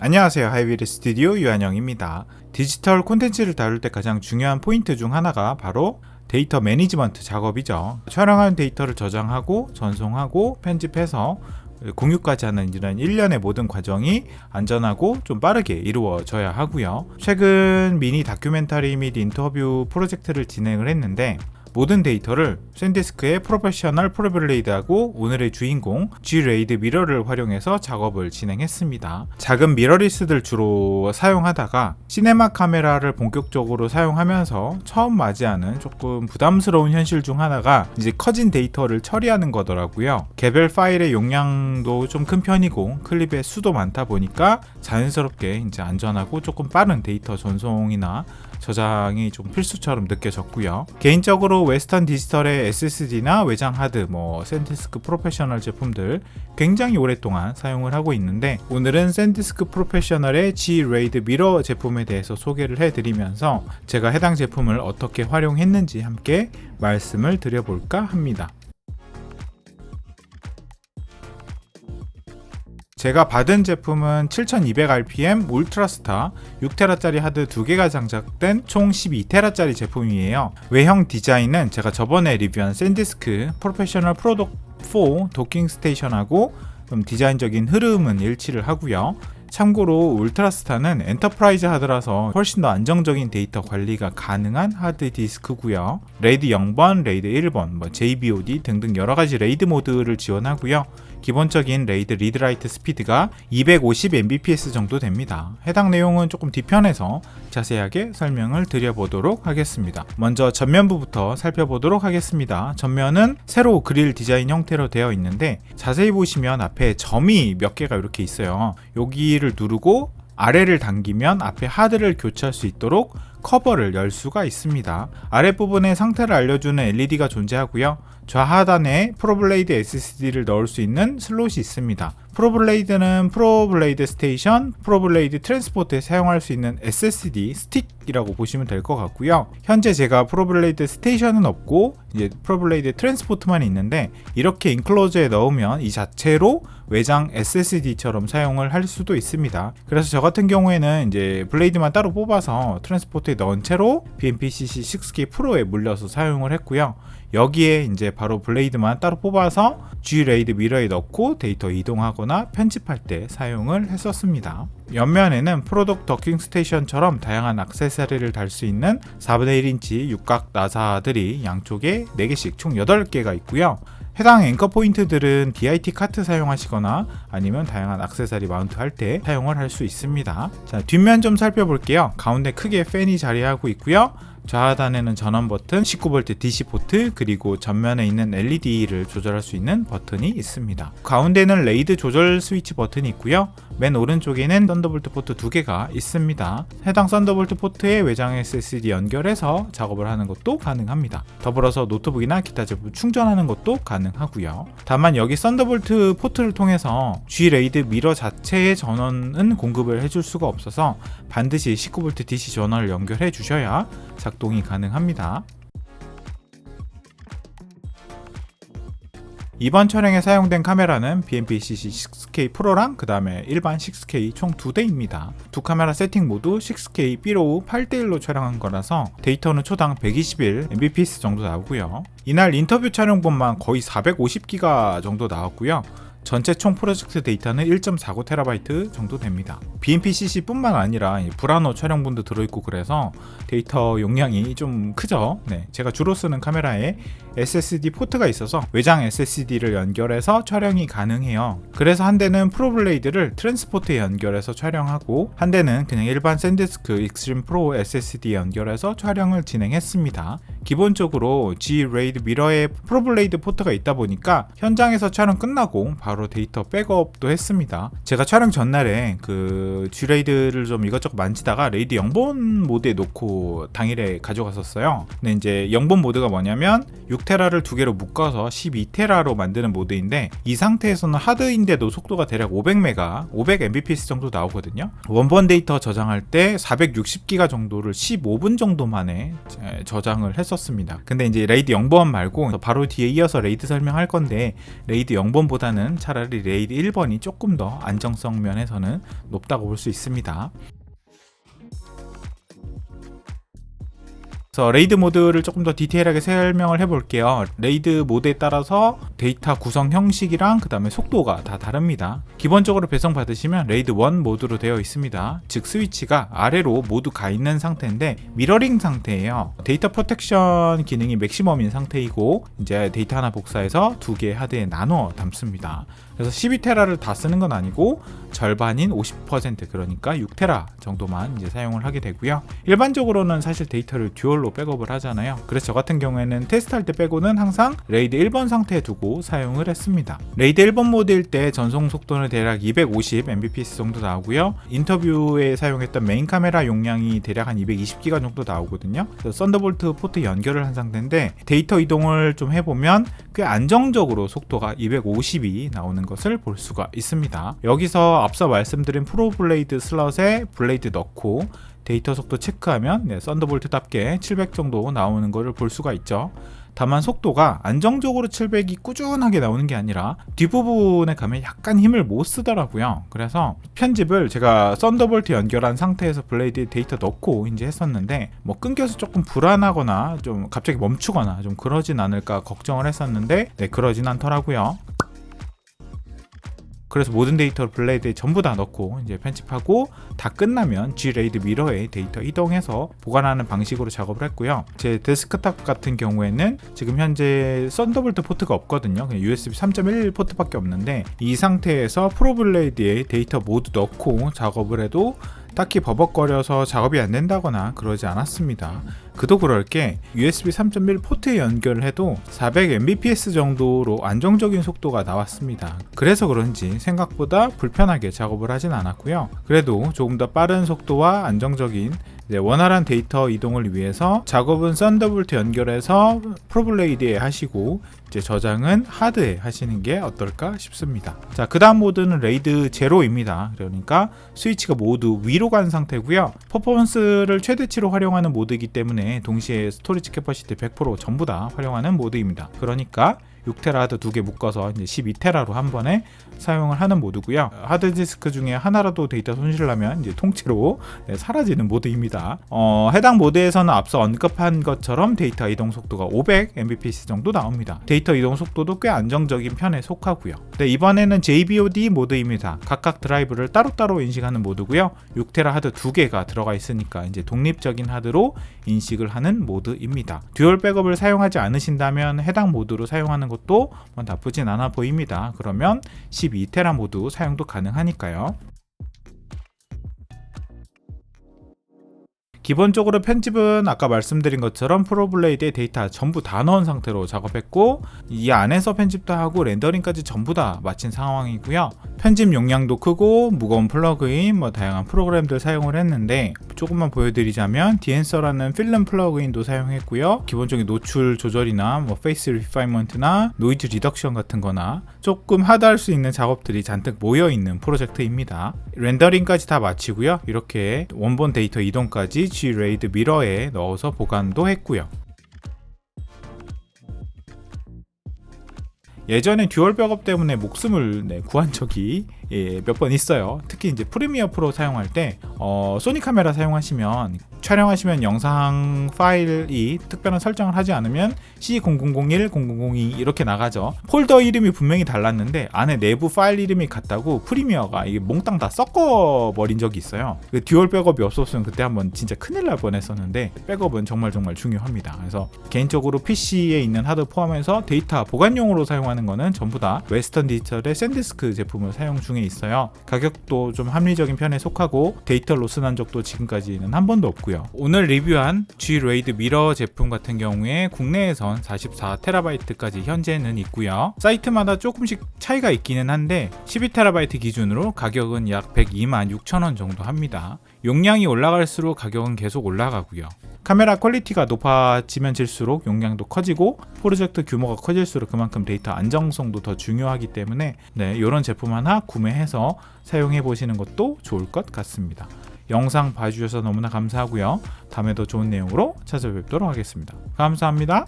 안녕하세요. 하이비리 스튜디오 유한영입니다. 디지털 콘텐츠를 다룰 때 가장 중요한 포인트 중 하나가 바로 데이터 매니지먼트 작업이죠. 촬영한 데이터를 저장하고 전송하고 편집해서 공유까지 하는 이런 일련의 모든 과정이 안전하고 좀 빠르게 이루어져야 하고요. 최근 미니 다큐멘터리 및 인터뷰 프로젝트를 진행을 했는데 모든 데이터를 샌디스크의 프로페셔널 프로블레이드하고 오늘의 주인공 G-RAID 미러를 활용해서 작업을 진행했습니다. 작은 미러리스들 주로 사용하다가 시네마 카메라를 본격적으로 사용하면서 처음 맞이하는 조금 부담스러운 현실 중 하나가 이제 커진 데이터를 처리하는 거더라고요. 개별 파일의 용량도 좀 큰 편이고 클립의 수도 많다 보니까 자연스럽게 이제 안전하고 조금 빠른 데이터 전송이나 저장이 좀 필수처럼 느껴졌고요. 개인적으로 웨스턴 디지털의 SSD나 외장 하드, 샌디스크 프로페셔널 제품들 굉장히 오랫동안 사용을 하고 있는데 오늘은 샌디스크 프로페셔널의 G-RAID 미러 제품에 대해서 소개를 해드리면서 제가 해당 제품을 어떻게 활용했는지 함께 말씀을 드려볼까 합니다. 제가 받은 제품은 7200rpm 울트라스타 6테라짜리 하드 2개가 장착된 총 12테라짜리 제품이에요. 외형 디자인은 제가 저번에 리뷰한 샌디스크 프로페셔널 프로덕 4 도킹 스테이션하고 좀 디자인적인 흐름은 일치를 하고요. 참고로 울트라스타는 엔터프라이즈 하드라서 훨씬 더 안정적인 데이터 관리가 가능한 하드 디스크고요. 레이드 0번, 레이드 1번, JBOD 등등 여러가지 레이드 모드를 지원하고요. 기본적인 레이드 리드라이트 스피드가 250mbps 정도 됩니다. 해당 내용은 조금 뒤편에서 자세하게 설명을 드려보도록 하겠습니다. 먼저 전면부부터 살펴보도록 하겠습니다. 전면은 세로 그릴 디자인 형태로 되어 있는데 자세히 보시면 앞에 점이 몇 개가 이렇게 있어요. 여기를 누르고 아래를 당기면 앞에 하드를 교체할 수 있도록 커버를 열 수가 있습니다. 아랫부분에 상태를 알려주는 LED가 존재하고요. 좌하단에 프로블레이드 SSD를 넣을 수 있는 슬롯이 있습니다. 프로블레이드는 프로블레이드 스테이션, 프로블레이드 트랜스포트에 사용할 수 있는 SSD 스틱이라고 보시면 될 것 같고요. 현재 제가 프로블레이드 스테이션은 없고 이제 프로블레이드 트랜스포트만 있는데 이렇게 인클로저에 넣으면 이 자체로 외장 SSD처럼 사용을 할 수도 있습니다. 그래서 저 같은 경우에는 이제 블레이드만 따로 뽑아서 트랜스포트에 넣은 채로 BMP-CC 6K 프로에 물려서 사용을 했고요. 여기에 이제 바로 블레이드만 따로 뽑아서 G-RAID 미러에 넣고 데이터 이동하거나 편집할 때 사용을 했었습니다. 옆면에는 프로덕 더킹 스테이션처럼 다양한 액세서리를 달 수 있는 4분의 1인치 육각 나사들이 양쪽에 4개씩 총 8개가 있고요. 해당 앵커 포인트들은 DIT 카트 사용하시거나 아니면 다양한 액세서리 마운트 할 때 사용을 할 수 있습니다. 자, 뒷면 좀 살펴볼게요. 가운데 크게 팬이 자리하고 있고요. 좌하단에는 전원 버튼, 19V DC 포트, 그리고 전면에 있는 LED를 조절할 수 있는 버튼이 있습니다. 가운데는 레이드 조절 스위치 버튼이 있고요. 맨 오른쪽에는 썬더볼트 포트 2개가 있습니다. 해당 썬더볼트 포트에 외장 SSD 연결해서 작업을 하는 것도 가능합니다. 더불어서 노트북이나 기타 제품 충전하는 것도 가능하고요. 다만 여기 썬더볼트 포트를 통해서 G-RAID 미러 자체의 전원은 공급을 해줄 수가 없어서 반드시 19V DC 전원을 연결해 주셔야 작동이 가능합니다. 이번 촬영에 사용된 카메라는 BMP-CC 6K 프로랑 그 다음에 일반 6K 총 2대입니다. 두 카메라 세팅 모두 6K B로우 8대1로 촬영한 거라서 데이터는 초당 121 mbps 정도 나오고요. 이날 인터뷰 촬영본만 거의 450기가 정도 나왔고요. 전체 총 프로젝트 데이터는 1.49TB 정도 됩니다. BMP-CC 뿐만 아니라 브라노 촬영본도 들어있고 그래서 데이터 용량이 좀 크죠. 제가 주로 쓰는 카메라에 SSD 포트가 있어서 외장 SSD를 연결해서 촬영이 가능해요. 그래서 한 대는 프로블레이드를 트랜스포트에 연결해서 촬영하고 한 대는 그냥 일반 샌디스크 익스트림 프로 SSD 연결해서 촬영을 진행했습니다. 기본적으로 G-RAID 미러에 프로블레이드 포트가 있다 보니까 현장에서 촬영 끝나고 바로 데이터 백업도 했습니다. 제가 촬영 전날에 그 G-RAID를 좀 이것저것 만지다가 레이드 0번 모드에 놓고 당일에 가져갔었어요. 근데 이제 0번 모드가 뭐냐면 6테라를 2개로 묶어서 12테라로 만드는 모드인데 이 상태에서는 하드인데도 속도가 대략 500메가, 500mbps 정도 나오거든요. 원본 데이터 저장할 때 460기가 정도를 15분 정도 만에 저장을 했었습니다. 근데 이제 레이드 0번 말고 바로 뒤에 이어서 레이드 설명할 건데 레이드 0번보다는 차라리 레이드 1번이 조금 더 안정성 면에서는 높다고 볼 수 있습니다. 그래서 레이드 모드를 조금 더 디테일하게 설명을 해볼게요. 레이드 모드에 따라서 데이터 구성 형식이랑 그 다음에 속도가 다 다릅니다. 기본적으로 배송 받으시면 레이드 1 모드로 되어 있습니다. 즉 스위치가 아래로 모두 가 있는 상태인데 미러링 상태예요. 데이터 프로텍션 기능이 맥시멈인 상태이고 이제 데이터 하나 복사해서 두 개의 하드에 나눠 담습니다. 그래서 12테라를 다 쓰는 건 아니고 절반인 50% 그러니까 6테라 정도만 이제 사용을 하게 되고요. 일반적으로는 사실 데이터를 듀얼로 백업을 하잖아요. 그래서 저 같은 경우에는 테스트할 때 빼고는 항상 레이드 1번 상태에 두고 사용을 했습니다. 레이드 1번 모드일 때 전송 속도는 대략 250 Mbps 정도 나오고요. 인터뷰에 사용했던 메인 카메라 용량이 대략 한 220기가 정도 나오거든요. 썬더볼트 포트 연결을 한 상태인데 데이터 이동을 좀 해보면 꽤 안정적으로 속도가 250이 나오는 것을 볼 수가 있습니다. 여기서 앞서 말씀드린 프로블레이드 슬롯에 블레이드 넣고 데이터 속도 체크하면 썬더볼트답게 700 정도 나오는 것을 볼 수가 있죠. 다만 속도가 안정적으로 700이 꾸준하게 나오는 게 아니라 뒷부분에 가면 약간 힘을 못 쓰더라고요. 그래서 편집을 제가 썬더볼트 연결한 상태에서 블레이드 데이터 넣고 이제 했었는데 뭐 끊겨서 조금 불안하거나 좀 갑자기 멈추거나 좀 그러진 않을까 걱정을 했었는데 그러진 않더라고요. 그래서 모든 데이터를 블레이드에 전부 다 넣고 이제 편집하고 다 끝나면 G-레이드 미러에 데이터 이동해서 보관하는 방식으로 작업을 했고요. 제 데스크탑 같은 경우에는 지금 현재 썬더볼트 포트가 없거든요. 그냥 USB 3.1 포트밖에 없는데 이 상태에서 프로블레이드에 데이터 모두 넣고 작업을 해도 딱히 버벅거려서 작업이 안 된다거나 그러지 않았습니다. 그도 그럴 게 USB 3.1 포트에 연결을 해도 400 Mbps 정도로 안정적인 속도가 나왔습니다. 그래서 그런지 생각보다 불편하게 작업을 하진 않았고요. 그래도 조금 더 빠른 속도와 안정적인 원활한 데이터 이동을 위해서 작업은 썬더볼트 연결해서 프로블레이드에 하시고 이제 저장은 하드에 하시는 게 어떨까 싶습니다. 자, 그 다음 모드는 레이드 제로입니다. 그러니까 스위치가 모두 위로 간 상태고요. 퍼포먼스를 최대치로 활용하는 모드이기 때문에 동시에 스토리지 캐퍼시티 100% 전부 다 활용하는 모드입니다. 그러니까 6테라 하드 2개 묶어서 이제 12테라로 한 번에 사용을 하는 모드고요. 하드디스크 중에 하나라도 데이터 손실을 하면 이제 통째로 사라지는 모드입니다. 해당 모드에서는 앞서 언급한 것처럼 데이터 이동 속도가 500 Mbps 정도 나옵니다. 데이터 이동 속도도 꽤 안정적인 편에 속하고요. 이번에는 JBOD 모드입니다. 각각 드라이브를 따로따로 인식하는 모드고요. 6테라 하드 2개가 들어가 있으니까 이제 독립적인 하드로 인식을 하는 모드입니다. 듀얼 백업을 사용하지 않으신다면 해당 모드로 사용하는 것도 뭐 나쁘진 않아 보입니다. 그러면 12테라 모드 사용도 가능하니까요. 기본적으로 편집은 아까 말씀드린 것처럼 프로블레이드에 데이터 전부 다 넣은 상태로 작업했고 이 안에서 편집도 하고 렌더링까지 전부 다 마친 상황이고요. 편집 용량도 크고 무거운 플러그인 다양한 프로그램들 사용을 했는데 조금만 보여드리자면 디엔서라는 필름 플러그인도 사용했고요. 기본적인 노출 조절이나 페이스 리파인먼트나 노이즈 리덕션 같은 거나 조금 하드할 수 있는 작업들이 잔뜩 모여있는 프로젝트입니다. 렌더링까지 다 마치고요. 이렇게 원본 데이터 이동까지 G-레이드 미러에 넣어서 보관도 했고요. 예전에 듀얼 백업 때문에 목숨을 구한 적이 몇 번 있어요. 특히 이제 프리미어 프로 사용할 때 소니 카메라 사용하시면 촬영하시면 영상 파일이 특별한 설정을 하지 않으면 C0001, 0002 이렇게 나가죠. 폴더 이름이 분명히 달랐는데 안에 내부 파일 이름이 같다고 프리미어가 이게 몽땅 다 섞어버린 적이 있어요. 듀얼 백업이 없었으면 그때 한번 진짜 큰일 날 뻔했었는데 백업은 정말 중요합니다. 그래서 개인적으로 PC에 있는 하드 포함해서 데이터 보관용으로 사용하는 거는 전부 다 웨스턴 디지털의 샌디스크 제품을 사용 중에 있어요. 가격도 좀 합리적인 편에 속하고 데이터 로스 난 적도 지금까지는 한 번도 없고요. 오늘 리뷰한 G-레이드 미러 제품 같은 경우에 국내에선 44TB까지 현재는 있고요. 사이트마다 조금씩 차이가 있기는 한데 12TB 기준으로 가격은 약 126,000원 정도 합니다. 용량이 올라갈수록 가격은 계속 올라가고요. 카메라 퀄리티가 높아지면 질수록 용량도 커지고 프로젝트 규모가 커질수록 그만큼 데이터 안정성도 더 중요하기 때문에 이런 제품 하나 구매해서 사용해 보시는 것도 좋을 것 같습니다. 영상 봐주셔서 너무나 감사하고요. 다음에 더 좋은 내용으로 찾아뵙도록 하겠습니다. 감사합니다.